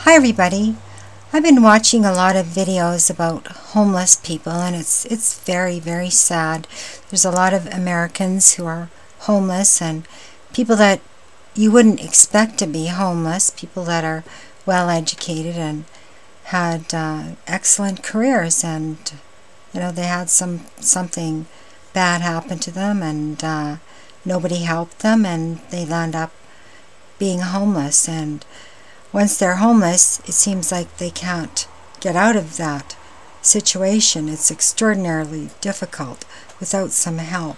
Hi everybody. I've been watching a lot of videos about homeless people, and it's very sad. There's a lot of Americans who are homeless, and people that you wouldn't expect to be homeless, people that are well educated and had excellent careers, and they had something bad happen to them, and nobody helped them, and they land up being homeless. And once they're homeless, it seems like they can't get out of that situation. It's extraordinarily difficult without some help.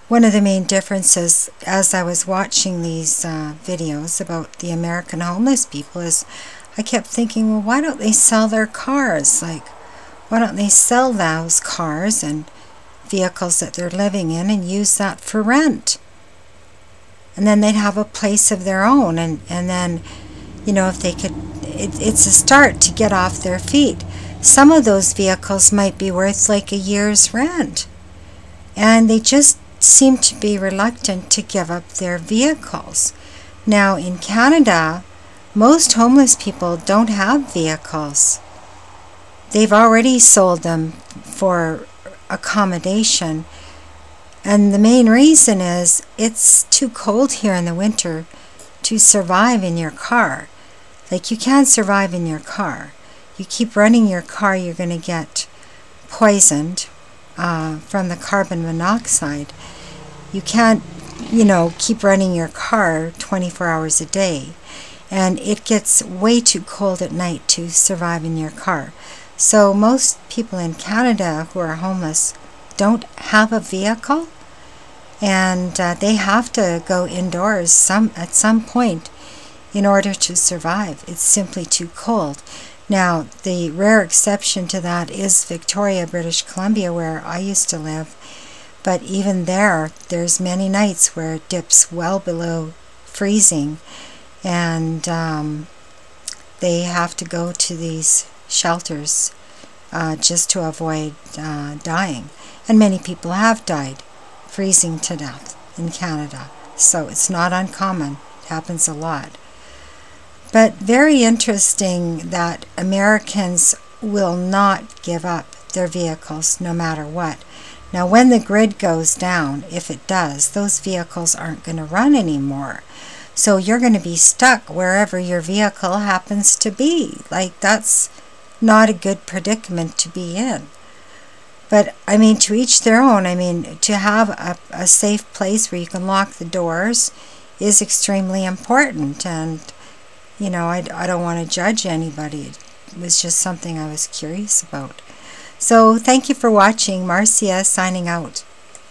One of the main differences as I was watching these videos about the American homeless people is I kept thinking, well, why don't they sell their cars? Like, why don't they sell those cars and vehicles that they're living in and use that for rent? And then they'd have a place of their own, and then, if they could, it's a start to get off their feet. Some of those vehicles might be worth like a year's rent, and they just seem to be reluctant to give up their vehicles. Now, in Canada, most homeless people don't have vehicles. They've already sold them for accommodation. And the main reason is it's too cold here in the winter to survive in your car. Like, you can't survive in your car. You keep running your car, you're going to get poisoned from the carbon monoxide. You can't, keep running your car 24 hours a day. And it gets way too cold at night to survive in your car. So most people in Canada who are homeless don't have a vehicle, and they have to go indoors at some point in order to survive. It's simply too cold. Now, the rare exception to that is Victoria, British Columbia, where I used to live. But even there's many nights where it dips well below freezing, and they have to go to these shelters just to avoid dying. And many people have died freezing to death in Canada. So it's not uncommon. It happens a lot. But very interesting that Americans will not give up their vehicles no matter what. Now, when the grid goes down, if it does, those vehicles aren't going to run anymore. So you're going to be stuck wherever your vehicle happens to be. Like, that's not a good predicament to be in. But, to each their own. To have a safe place where you can lock the doors is extremely important. And, I don't want to judge anybody. It was just something I was curious about. So, thank you for watching. Marcia signing out.